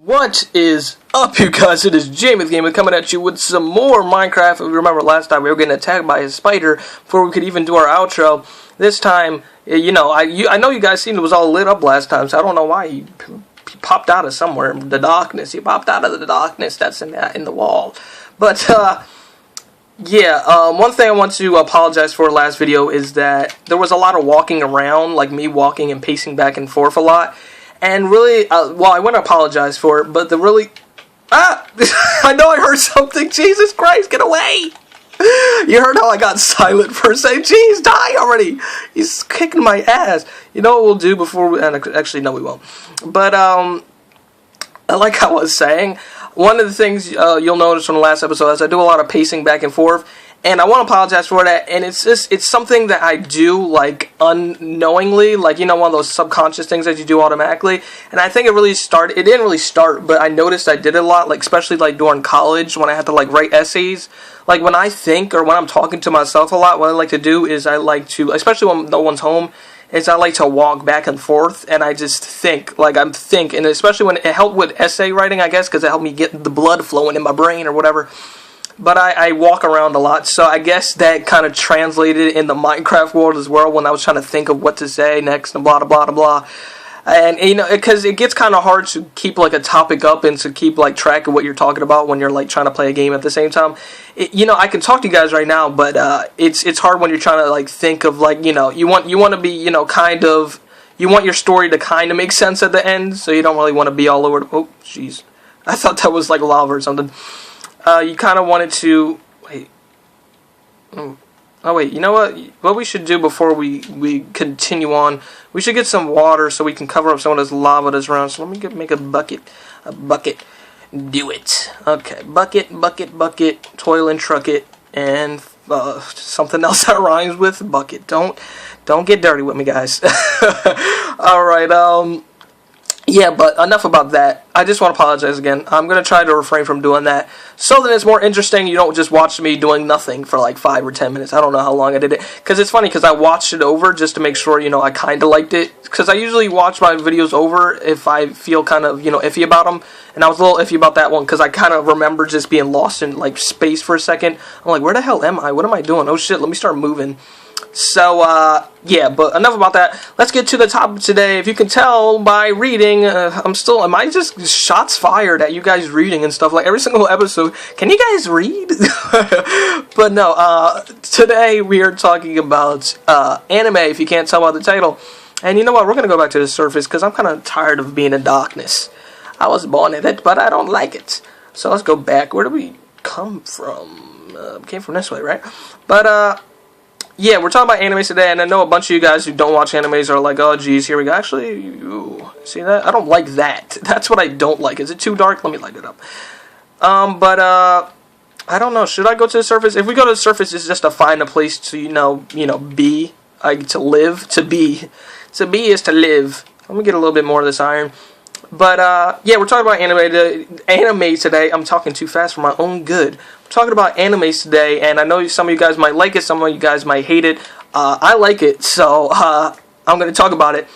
What is up, you guys? It is Jamie the Gamer coming at you with some more Minecraft. If you remember last time we were getting attacked by a spider before we could even do our outro. This time, you know, I know you guys seen it was all lit up last time, so I don't know why he popped out of somewhere. The darkness. He popped out of the darkness that's in the wall. But yeah, one thing I want to apologize for last video is that there was a lot of walking around, like me walking and pacing back and forth a lot. And really, well, I want to apologize for it, but I know I heard something. Jesus Christ, get away! You heard how I got silent for a second. Jeez, die already! He's kicking my ass. You know what we'll do before we... Actually, no, we won't. But, like I was saying, one of the things you'll notice from the last episode is I do a lot of pacing back and forth. And I want to apologize for that, and it's something that I do, like, unknowingly, like, you know, one of those subconscious things that you do automatically, and I think it didn't really start, but I noticed I did it a lot, like, especially, like, during college, when I had to, like, write essays. Like, when I think, or when I'm talking to myself a lot, what I like to do is I like to, especially when no one's home, is I like to walk back and forth, and I just think, like, I'm thinking, and especially when it helped with essay writing, I guess, because it helped me get the blood flowing in my brain or whatever. But I walk around a lot, so I guess that kind of translated in the Minecraft world as well when I was trying to think of what to say next and blah, blah, blah, blah. And, you know, because it gets kind of hard to keep, like, a topic up and to keep, like, track of what you're talking about when you're, like, trying to play a game at the same time. You know, I can talk to you guys right now, but it's hard when you're trying to, like, think of, like, you know, you want to be, you know, kind of, you want your story to kind of make sense at the end, so you don't really want to be all over, oh, jeez. I thought that was, like, lava or something. You kind of wanted to... Wait. Oh, wait. You know what? What we should do before we continue on, we should get some water so we can cover up some of this lava that's around. So let me make a bucket. A bucket. Do it. Okay. Bucket, toil and truck it, and something else that rhymes with bucket. Don't get dirty with me, guys. Alright, yeah, but enough about that. I just want to apologize again. I'm going to try to refrain from doing that so that it's more interesting. You don't just watch me doing nothing for like 5 or 10 minutes. I don't know how long I did it. Because it's funny because I watched it over just to make sure, you know, I kind of liked it. Because I usually watch my videos over if I feel kind of, you know, iffy about them. And I was a little iffy about that one because I kind of remember just being lost in like space for a second. I'm like, where the hell am I? What am I doing? Oh shit, let me start moving. So, yeah, but enough about that. Let's get to the topic today. If you can tell by reading, am I just shots fired at you guys reading and stuff, like every single episode. Can you guys read? But no, today we are talking about, anime, if you can't tell by the title. And you know what, we're gonna go back to the surface, because I'm kind of tired of being in darkness. I was born in it, but I don't like it. So let's go back. Where do we come from? Came from this way, right? But, yeah, we're talking about animes today, and I know a bunch of you guys who don't watch animes are like, oh, geez, here we go. Actually, ooh, see that? I don't like that. That's what I don't like. Is it too dark? Let me light it up. But, I don't know. Should I go to the surface? If we go to the surface, it's just to find a place to, you know, be, like, to live, to be. To be is to live. Let me get a little bit more of this iron. But, yeah, we're talking about anime today. I'm talking too fast for my own good. We're talking about animes today, and I know some of you guys might like it, some of you guys might hate it. I like it, so, I'm going to talk about it.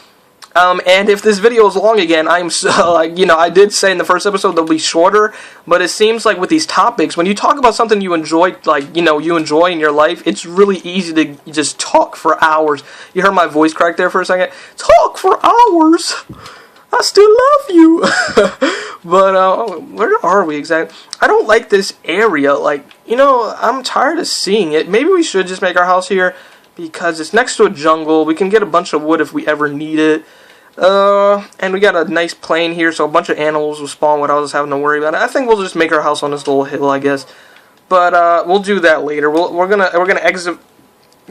And if this video is long again, I'm so, like, you know, I did say in the first episode they'll be shorter, but it seems like with these topics, when you talk about something you enjoy, like, you know, you enjoy in your life, it's really easy to just talk for hours. You heard my voice crack there for a second? Talk for hours! I still love you. But, where are we exactly? I don't like this area. Like, you know, I'm tired of seeing it. Maybe we should just make our house here because it's next to a jungle. We can get a bunch of wood if we ever need it. And we got a nice plain here, so a bunch of animals will spawn without us having to worry about it. I think we'll just make our house on this little hill, I guess. But, we'll do that later. We're gonna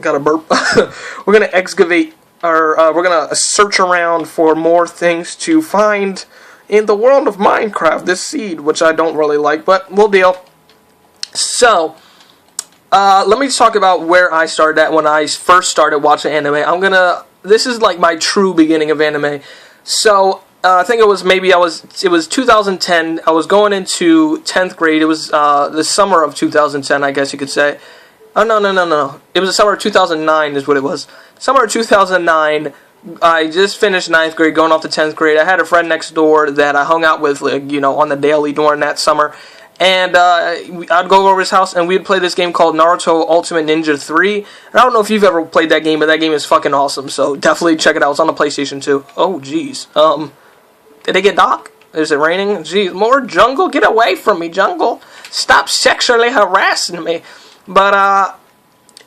got a burp. We're gonna excavate. Or we're gonna search around for more things to find in the world of Minecraft, this seed, which I don't really like, but we'll deal. So, let me just talk about where I started at when I first started watching anime. This is like my true beginning of anime. So, I think it was 2010, I was going into 10th grade, it was the summer of 2010, I guess you could say. Oh, no. It was the summer of 2009 is what it was. Summer of 2009, I just finished 9th grade, going off to 10th grade. I had a friend next door that I hung out with, like, you know, on the daily during that summer. And I'd go over his house, and we'd play this game called Naruto Ultimate Ninja 3. And I don't know if you've ever played that game, but that game is fucking awesome. So definitely check it out. It's on the PlayStation 2. Oh, jeez. Did it get dark? Is it raining? Jeez, more jungle? Get away from me, jungle. Stop sexually harassing me. But,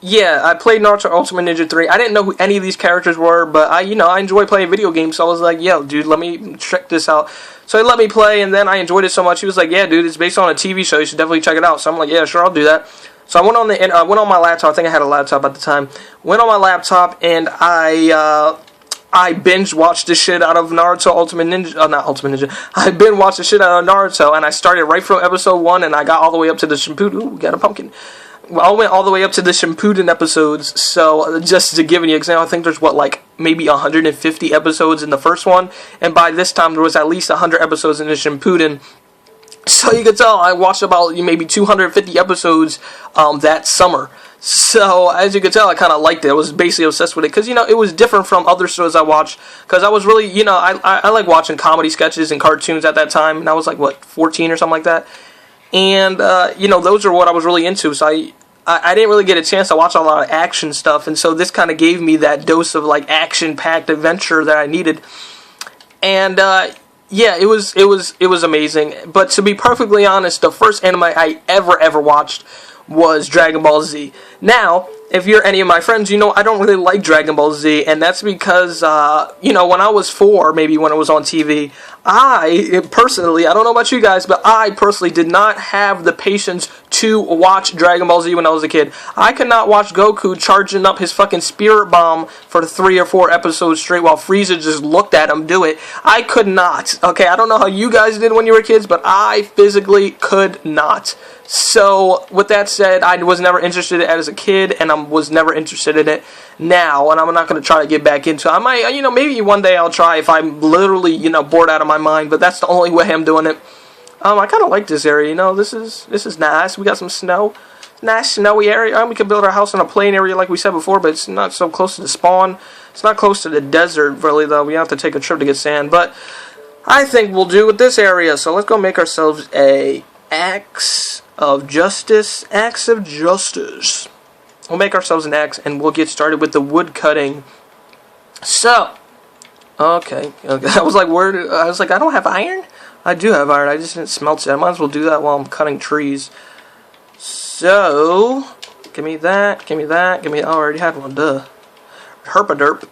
yeah, I played Naruto Ultimate Ninja 3. I didn't know who any of these characters were, but I enjoy playing video games, so I was like, yo, dude, let me check this out. So he let me play, and then I enjoyed it so much. He was like, yeah, dude, it's based on a TV show. You should definitely check it out. So I'm like, yeah, sure, I'll do that. So I went on my laptop. I think I had a laptop at the time. Went on my laptop, and I binge watched the shit out of Naruto Ultimate Ninja. Not Ultimate Ninja. I binge watched the shit out of Naruto, and I started right from episode 1, and I got all the way up to the Shippuden. Ooh, we got a pumpkin. I went all the way up to the Shippuden episodes. So just to give you an example, I think there's maybe 150 episodes in the first one, and by this time there was at least 100 episodes in the Shippuden. So you can tell I watched about maybe 250 episodes that summer. So as you can tell, I kind of liked it. I was basically obsessed with it because it was different from other shows I watched. Because I was really I like watching comedy sketches and cartoons at that time, and I was like 14 or something like that. And those are what I was really into. So I didn't really get a chance to watch a lot of action stuff, and so this kind of gave me that dose of action-packed adventure that I needed. And yeah, it was amazing. But to be perfectly honest, the first anime I ever watched was Dragon Ball Z. Now, if you're any of my friends, I don't really like Dragon Ball Z, and that's because, when I was 4, maybe when it was on TV, I personally, I don't know about you guys, but I personally did not have the patience to watch Dragon Ball Z when I was a kid. I could not watch Goku charging up his fucking spirit bomb for 3 or 4 episodes straight while Frieza just looked at him do it. I could not. Okay, I don't know how you guys did when you were kids, but I physically could not. So, with that said, I was never interested in it as a kid, and I was never interested in it now, and I'm not going to try to get back into it. I might, maybe one day I'll try if I'm literally, bored out of my mind, but that's the only way I'm doing it. I kind of like this area, this is nice. We got some snow. Nice snowy area. We could build our house in a plain area like we said before, but it's not so close to the spawn. It's not close to the desert, really, though. We have to take a trip to get sand, but I think we'll do with this area, so let's go make ourselves a axe of justice. Axe of justice. We'll make ourselves an axe, and we'll get started with the wood cutting. So, okay. I was like, I don't have iron? I do have iron, I just didn't smelt it. I might as well do that while I'm cutting trees. So, give me that, I already had one, duh. Herpaderp.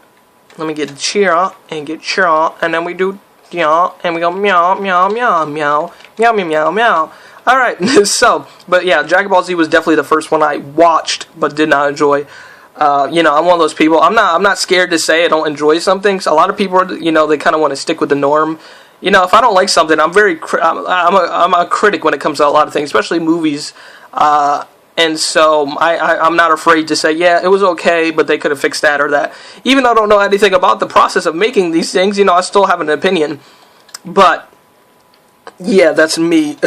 Let me get cheer, and get cheer, and then we do, yeah, and we go meow, meow, meow, meow, meow, meow, meow, meow. Alright, so, but yeah, Dragon Ball Z was definitely the first one I watched, but did not enjoy. I'm one of those people, I'm not scared to say I don't enjoy something. So a lot of people, they kind of want to stick with the norm. If I don't like something, I'm a critic when it comes to a lot of things, especially movies. And so I'm not afraid to say, yeah, it was okay, but they could have fixed that or that. Even though I don't know anything about the process of making these things, I still have an opinion. But yeah, that's me.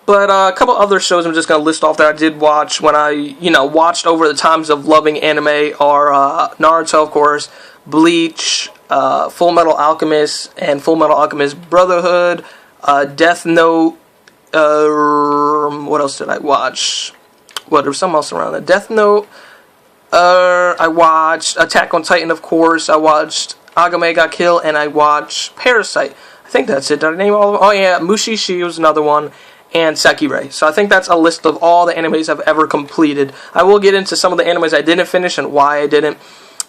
But a couple other shows I'm just going to list off that I did watch when I, watched over the times of loving anime are Naruto, of course, Bleach, Full Metal Alchemist, and Full Metal Alchemist Brotherhood, Death Note, what else did I watch? There was something else around that. Death Note, I watched Attack on Titan, of course, I watched Agame Ga Kill, and I watched Parasite. I think that's it. Did I name all of them? Oh yeah, Mushishi was another one, and Sekirei. So I think that's a list of all the animes I've ever completed. I will get into some of the animes I didn't finish and why I didn't.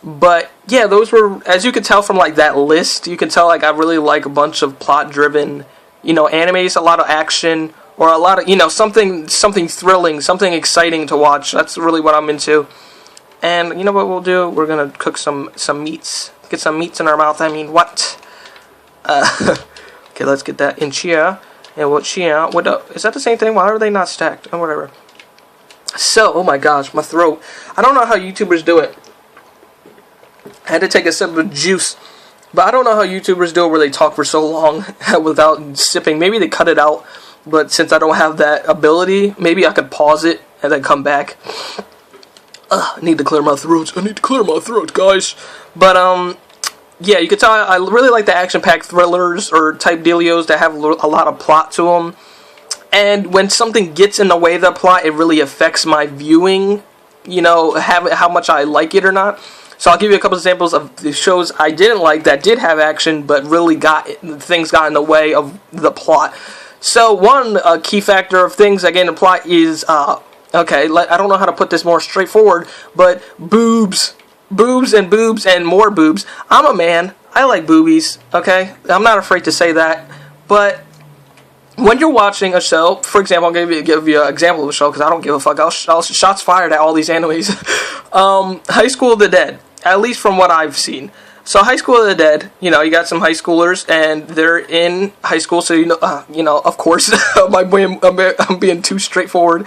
But yeah, those were, as you can tell from that list, you can tell I really like a bunch of plot-driven, animes, a lot of action, or a lot of, something thrilling, something exciting to watch. That's really what I'm into. And you know what we'll do? We're gonna cook some meats. Get some meats in our mouth. I mean, what? Okay, let's get that in chia. And what chia? Is that the same thing? Why are they not stacked? Oh, whatever. So, oh my gosh, my throat. I don't know how YouTubers do it. I had to take a sip of juice. But I don't know how YouTubers do it where they talk for so long without sipping. Maybe they cut it out. But since I don't have that ability, maybe I could pause it and then come back. I need to clear my throat. I need to clear my throat, guys. But, yeah, you can tell I really like the action-packed thrillers or type dealios that have a lot of plot to them. And when something gets in the way of the plot, it really affects my viewing, you know, how much I like it or not. So I'll give you a couple examples of the shows I didn't like that did have action, but really things got in the way of the plot. So one key factor of things that get in the plot is, okay, I don't know how to put this more straightforward, but boobs. Boobs and more boobs. I'm a man. I like boobies, okay? I'm not afraid to say that. But when you're watching a show, for example, I'm going to give you an example of a show because I don't give a fuck. I'll shots fired at all these animes. High School of the Dead, at least from what I've seen. So High School of the Dead, you know, you got some high schoolers and they're in high school, so you know, of course, I'm being too straightforward.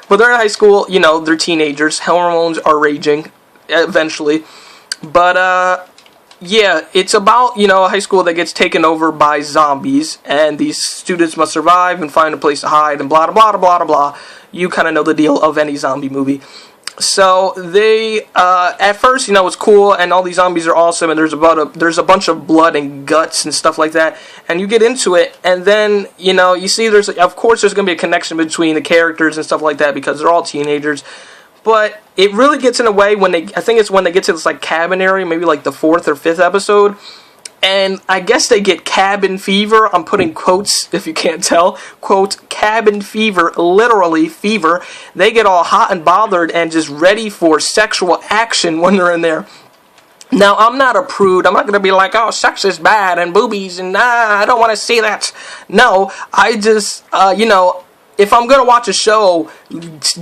But they're in high school, you know, they're teenagers, hormones are raging eventually. But yeah, it's about, you know, a high school that gets taken over by zombies, and these students must survive and find a place to hide and blah, blah, blah, blah, blah. You kind of know the deal of any zombie movie. So they, at first, you know, it's cool, and all these zombies are awesome, and there's a bunch of blood and guts and stuff like that, and you get into it, and then, you know, you see of course there's going to be a connection between the characters and stuff like that, because they're all teenagers, but it really gets in a way when I think it's when they get to this, like, cabin area, maybe, like, the 4th or 5th episode, and I guess they get cabin fever. I'm putting quotes, if you can't tell. Quote, cabin fever, literally fever. They get all hot and bothered and just ready for sexual action when they're in there. Now, I'm not a prude. I'm not going to be like, oh, sex is bad and boobies and I don't want to see that. No, I just, you know, if I'm going to watch a show,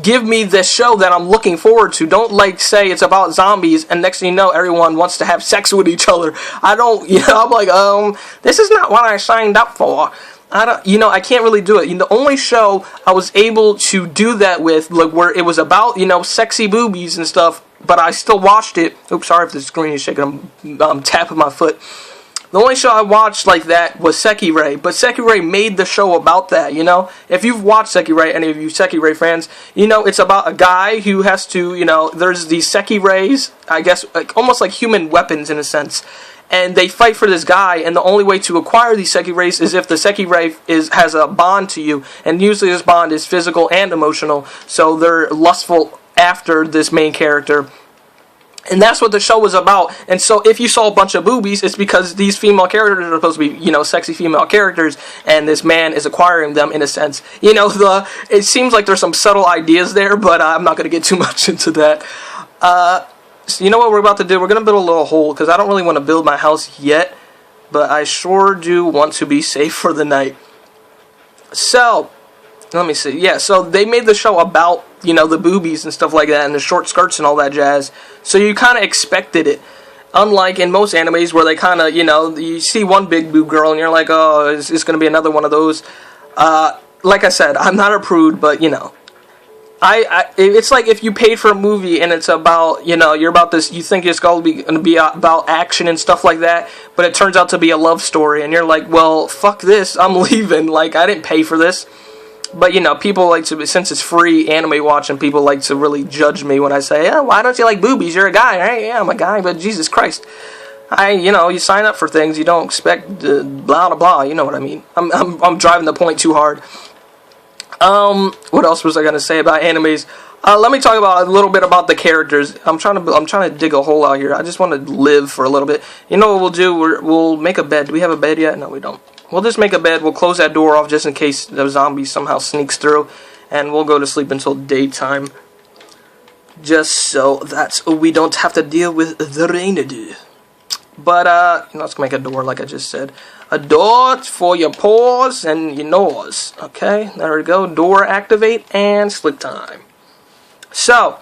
give me the show that I'm looking forward to. Don't, like, say it's about zombies, and next thing you know, everyone wants to have sex with each other. I don't, you know, I'm like, this is not what I signed up for. I can't really do it. You know, the only show I was able to do that with, like, where it was about, you know, sexy boobies and stuff, but I still watched it. Oops, sorry if the screen is shaking. I'm tapping my foot. The only show I watched like that was Sekirei, but Sekirei made the show about that, you know? If you've watched Sekirei, any of you Sekirei fans, you know it's about a guy who has to, you know, there's these Sekireis, I guess, like, almost like human weapons in a sense, and they fight for this guy, and the only way to acquire these Sekireis is if the Sekirei has a bond to you, and usually this bond is physical and emotional, so they're lustful after this main character. And that's what the show was about. And so if you saw a bunch of boobies, it's because these female characters are supposed to be, you know, sexy female characters, and this man is acquiring them in a sense. You know, it seems like there's some subtle ideas there, but I'm not going to get too much into that. So you know what we're about to do? We're going to build a little hole, because I don't really want to build my house yet, but I sure do want to be safe for the night. So, let me see. Yeah, so they made the show about, you know, the boobies and stuff like that, and the short skirts and all that jazz. So you kind of expected it. Unlike in most animes where they kind of, you know, you see one big boob girl and you're like, oh, it's going to be another one of those. Like I said, I'm not a prude, but, you know. It's like if you paid for a movie and it's about, you know, you're about this, you think it's going to be about action and stuff like that, but it turns out to be a love story, and you're like, well, fuck this, I'm leaving. Like, I didn't pay for this. But, you know, people like to, since it's free anime watching, people like to really judge me when I say, oh, why don't you like boobies? You're a guy, right? Yeah, I'm a guy, but Jesus Christ. You know, you sign up for things, you don't expect blah, blah, blah, you know what I mean. I'm driving the point too hard. What else was I going to say about animes? Let me talk about a little bit about the characters. I'm trying to dig a hole out here. I just want to live for a little bit. You know what we'll do? We'll make a bed. Do we have a bed yet? No, we don't. We'll just make a bed. We'll close that door off just in case the zombie somehow sneaks through, and we'll go to sleep until daytime. Just so that we don't have to deal with the rain. But you know, let's make a door like I just said. A door for your paws and your nose. Okay, there we go. Door activate and sleep time. So,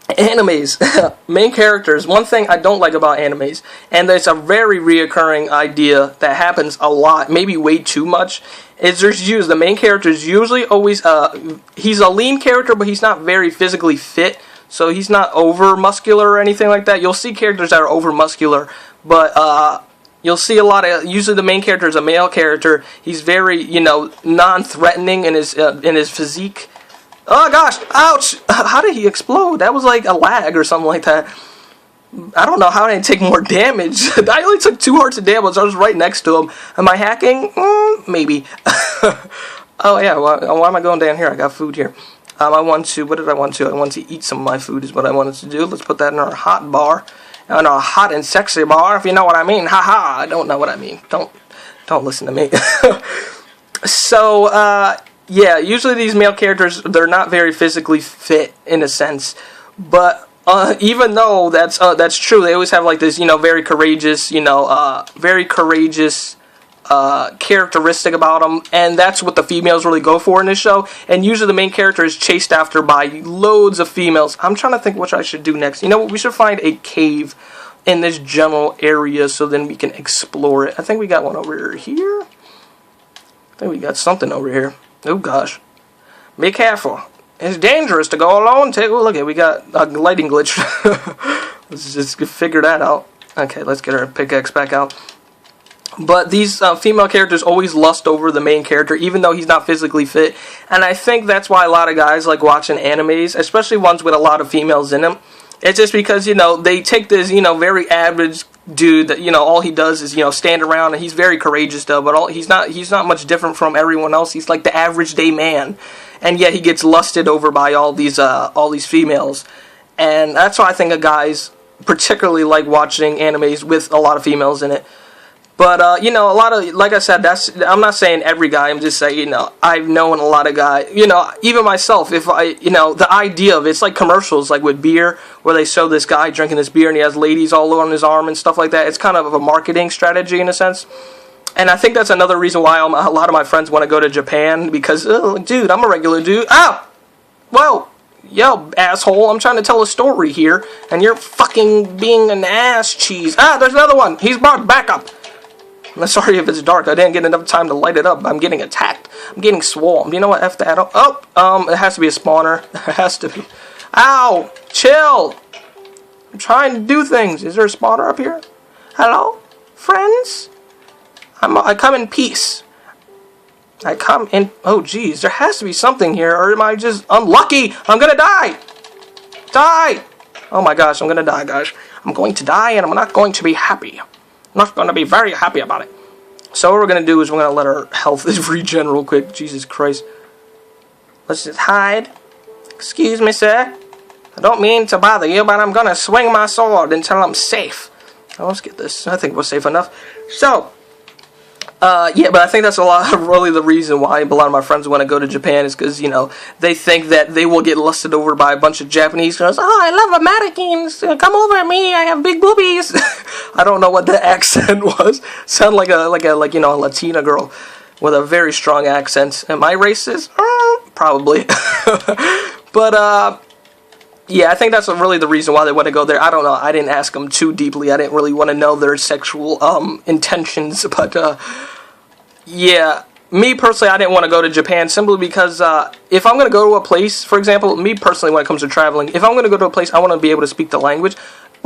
animes, main characters. One thing I don't like about animes, and it's a very reoccurring idea that happens a lot, maybe way too much, is the main character is usually always, he's a lean character, but he's not very physically fit, so he's not over muscular or anything like that. You'll see characters that are over muscular, but you'll see a lot of, usually the main character is a male character. He's very, you know, non-threatening in his physique. Oh gosh, ouch! How did he explode? That was like a lag or something like that. I don't know how I didn't take more damage. I only took 2 hearts of damage. I was right next to him. Am I hacking? Maybe. Oh yeah, why am I going down here? I got food here. I want to, what did I want to? I want to eat some of my food is what I wanted to do. Let's put that in our hot bar. In our hot and sexy bar, if you know what I mean. Haha, I don't know what I mean. Don't listen to me. So, yeah, usually these male characters, they're not very physically fit in a sense. But even though that's true, they always have like this, very courageous, characteristic about them, and that's what the females really go for in this show. And usually the main character is chased after by loads of females. I'm trying to think what I should do next. You know what? We should find a cave in this general area so then we can explore it. I think we got one over here. I think we got something over here. Oh gosh. Be careful. It's dangerous to go alone too. Look at, we got a lighting glitch. Let's just figure that out. Okay, let's get our pickaxe back out. But these female characters always lust over the main character, even though he's not physically fit. And I think that's why a lot of guys like watching animes, especially ones with a lot of females in them. It's just because, they take this, very average dude that, all he does is, stand around, and he's very courageous though, but he's not much different from everyone else. He's like the average day man. And yet he gets lusted over by all these females. And that's why I think guys particularly like watching animes with a lot of females in it. But, a lot of, like I said, I'm not saying every guy, I'm just saying, I've known a lot of guys, even myself, if the idea of it's like commercials, like with beer, where they show this guy drinking this beer and he has ladies all on his arm and stuff like that. It's kind of a marketing strategy in a sense. And I think that's another reason why a lot of my friends want to go to Japan, because, dude, I'm a regular dude. Ow! Whoa! Yo, asshole, I'm trying to tell a story here, and you're fucking being an ass cheese. There's another one. He's brought back up. I'm sorry if it's dark. I didn't get enough time to light it up. I'm getting attacked. I'm getting swarmed. You know what? F that. It has to be a spawner. There has to be. Ow! Chill! I'm trying to do things. Is there a spawner up here? Hello? Friends? I come in peace. I come in... Oh, geez. There has to be something here, or am I just unlucky? I'm gonna die! Die! Oh my gosh, I'm gonna die, guys. I'm going to die, and I'm not going to be happy. Not going to be very happy about it. So what we're going to do is we're going to let our health regen real quick. Jesus Christ. Let's just hide. Excuse me, sir. I don't mean to bother you, but I'm going to swing my sword until I'm safe. Oh, let's get this. I think we're safe enough. So, yeah, but I think that's really the reason why a lot of my friends want to go to Japan is because, they think that they will get lusted over by a bunch of Japanese girls. Oh, I love Americans. Come over me. I have big boobies. I don't know what the accent was. Sound like a Latina girl with a very strong accent. Am I racist? Probably. But, yeah, I think that's really the reason why they want to go there. I don't know. I didn't ask them too deeply. I didn't really want to know their sexual intentions. But, yeah, me personally, I didn't want to go to Japan simply because if I'm going to go to a place, for example, me personally when it comes to traveling, if I'm going to go to a place, I want to be able to speak the language.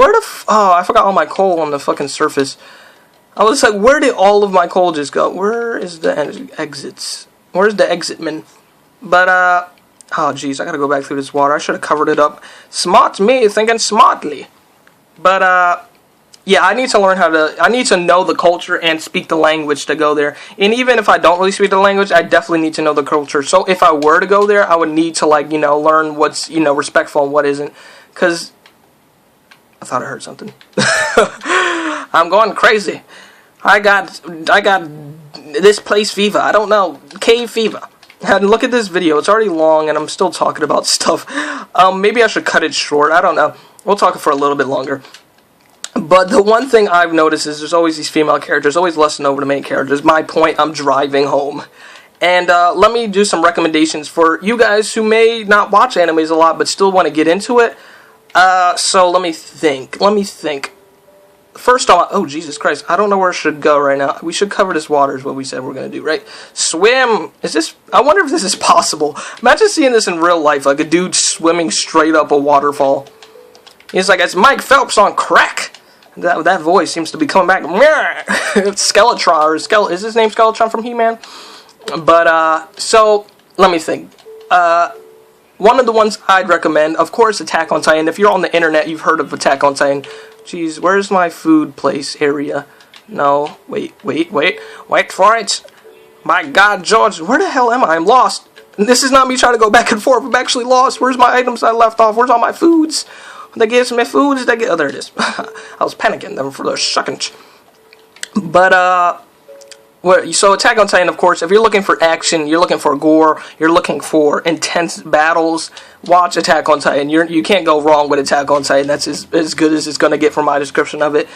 Oh, I forgot all my coal on the fucking surface. I was like, where did all of my coal just go? Where is the exits? Where's the exitman? But, oh, jeez, I gotta go back through this water. I should have covered it up. Smart me, thinking smartly. But, yeah, I need to know the culture and speak the language to go there. And even if I don't really speak the language, I definitely need to know the culture. So if I were to go there, I would need to, learn what's, respectful and what isn't. Because I thought I heard something. I'm going crazy. I got this place fever. I don't know. Cave fever. And look at this video. It's already long and I'm still talking about stuff. Maybe I should cut it short. I don't know. We'll talk for a little bit longer. But the one thing I've noticed is there's always these female characters, always lusting over the main characters. My point, I'm driving home. And let me do some recommendations for you guys who may not watch animes a lot but still want to get into it. So let me think. First off, oh Jesus Christ, I don't know where I should go right now. We should cover this water is what we said we're going to do, right? Swim! I wonder if this is possible. Imagine seeing this in real life, like a dude swimming straight up a waterfall. He's like, it's Mike Phelps on crack! That voice seems to be coming back. Skeletron, is his name Skeletron from He-Man? But, so, let me think. one of the ones I'd recommend, of course, Attack on Titan. If you're on the internet, you've heard of Attack on Titan. Jeez, where's my food place area? No, wait for it. My God, George, where the hell am I? I'm lost. This is not me trying to go back and forth. I'm actually lost. Where's my items I left off? Where's all my foods? They gave me foods. Oh, there it is. I was panicking them for the second. But, so Attack on Titan, of course, if you're looking for action, you're looking for gore, you're looking for intense battles, watch Attack on Titan. You can't go wrong with Attack on Titan. That's as good as it's going to get from my description of it.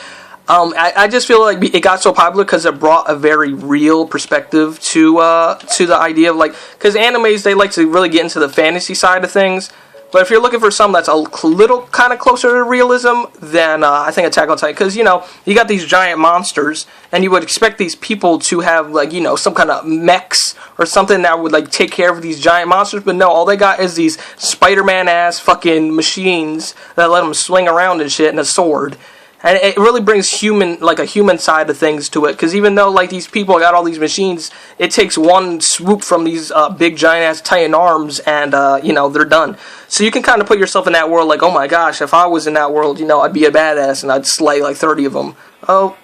I just feel like it got so popular because it brought a very real perspective to the idea of, like, because animes, they like to really get into the fantasy side of things. But if you're looking for something that's a little kind of closer to realism, then I think Attack on Titan, because, you got these giant monsters, and you would expect these people to have, like, some kind of mechs or something that would, like, take care of these giant monsters, but no, all they got is these Spider-Man-ass fucking machines that let them swing around and shit, and a sword. And it really brings a human side of things to it. Because even though, like, these people got all these machines, it takes one swoop from these big, giant-ass Titan arms, and, they're done. So you can kind of put yourself in that world, like, oh my gosh, if I was in that world, I'd be a badass, and I'd slay, like, 30 of them. Oh,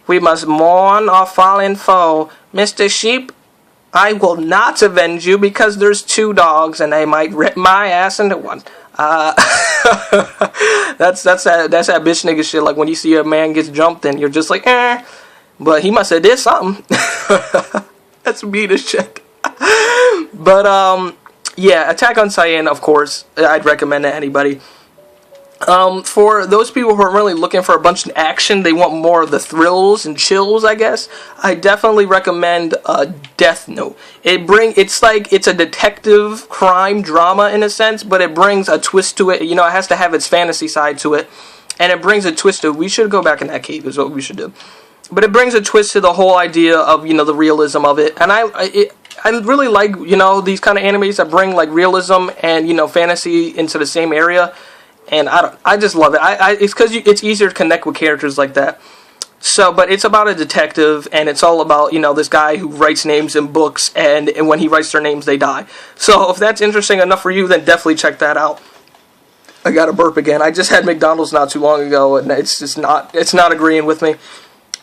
we must mourn our fallen foe. Mr. Sheep, I will not avenge you, because there's 2 dogs, and they might rip my ass into one. That's that bitch nigga shit. Like when you see a man gets jumped, and you're just like, but he must have did something. That's mean as shit. But yeah, Attack on Titan, of course, I'd recommend to anybody. For those people who are really looking for a bunch of action, they want more of the thrills and chills, I guess, I definitely recommend Death Note. It's a detective crime drama in a sense, but it brings a twist to it. It has to have its fantasy side to it, and it brings a twist to it. We should go back in that cave is what we should do. But it brings a twist to the whole idea of, the realism of it, and I really like, these kind of animes that bring, like, realism and, fantasy into the same area. And I just love it. It's because it's easier to connect with characters like that. So, but it's about a detective, and it's all about, this guy who writes names in books, and when he writes their names, they die. So, if that's interesting enough for you, then definitely check that out. I got to burp again. I just had McDonald's not too long ago, and it's not agreeing with me.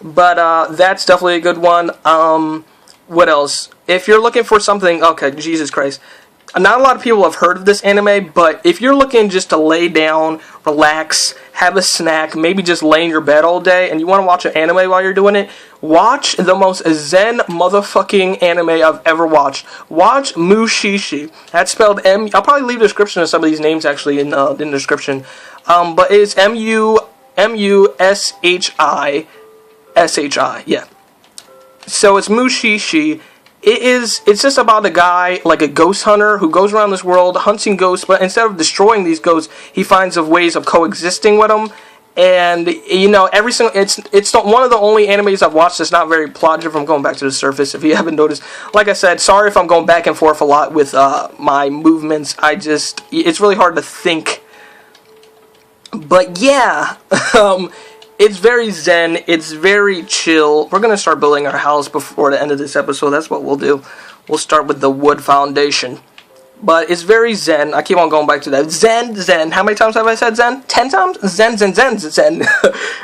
But that's definitely a good one. What else? If you're looking for something, okay, Jesus Christ. Not a lot of people have heard of this anime, but if you're looking just to lay down, relax, have a snack, maybe just lay in your bed all day, and you want to watch an anime while you're doing it, watch the most zen motherfucking anime I've ever watched. Watch Mushishi. That's spelled M. I'll probably leave a description of some of these names actually in the description. But it's M-U-S-H-I-S-H-I. Yeah. So it's Mushishi. It's just about a guy, like a ghost hunter, who goes around this world hunting ghosts, but instead of destroying these ghosts, he finds ways of coexisting with them. And, every single, it's one of the only animes I've watched that's not very plot driven. I'm going back to the surface if you haven't noticed. Like I said, sorry if I'm going back and forth a lot with my movements. It's really hard to think. But yeah, it's very zen, it's very chill. We're going to start building our house before the end of this episode. That's what we'll do. We'll start with the wood foundation. But it's very zen. I keep on going back to that. Zen. How many times have I said zen? 10 times? Zen.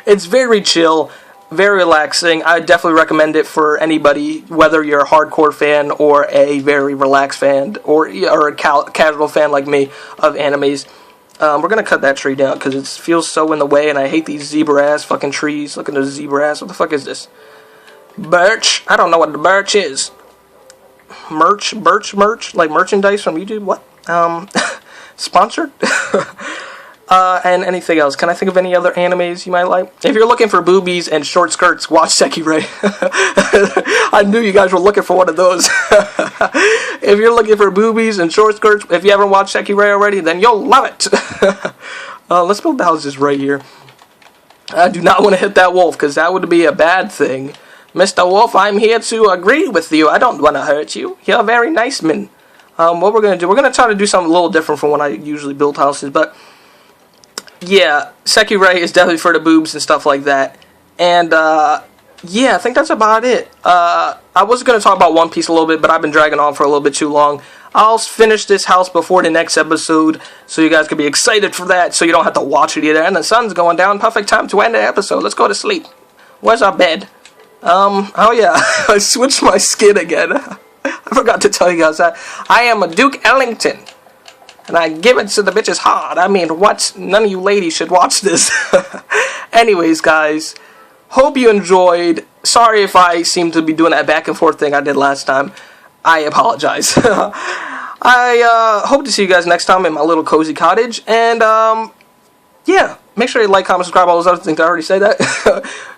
It's very chill, very relaxing. I definitely recommend it for anybody, whether you're a hardcore fan or a very relaxed fan or a casual fan like me of animes. We're going to cut that tree down because it feels so in the way, and I hate these zebra-ass fucking trees. Look at the zebra-ass. What the fuck is this? Birch? I don't know what the birch is. Merch? Like merchandise from YouTube? What? Sponsored? And anything else. Can I think of any other animes you might like? If you're looking for boobies and short skirts, watch Sekirai. I knew you guys were looking for one of those. If you're looking for boobies and short skirts, if you haven't watched Sekirai already, then you'll love it. Let's build the houses right here. I do not want to hit that wolf, because that would be a bad thing. Mr. Wolf, I'm here to agree with you. I don't want to hurt you. You're a very nice man. What we're going to do, we're going to try to do something a little different from when I usually build houses, but yeah, Sekirai is definitely for the boobs and stuff like that. And, yeah, I think that's about it. I was going to talk about One Piece a little bit, but I've been dragging on for a little bit too long. I'll finish this house before the next episode, so you guys can be excited for that, so you don't have to watch it either. And the sun's going down, perfect time to end the episode. Let's go to sleep. Where's our bed? Oh yeah, I switched my skin again. I forgot to tell you guys that. I am a Duke Ellington, and I give it to the bitches hard. I mean, what? None of you ladies should watch this. Anyways, guys, hope you enjoyed. Sorry if I seem to be doing that back and forth thing I did last time. I apologize. I hope to see you guys next time in my little cozy cottage. And, yeah, make sure you like, comment, subscribe, all those other things. I already said that.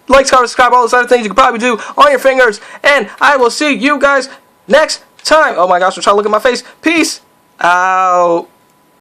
Like, comment, subscribe, all those other things you can probably do on your fingers. And I will see you guys next time. Oh my gosh, I'm trying to look at my face. Peace out.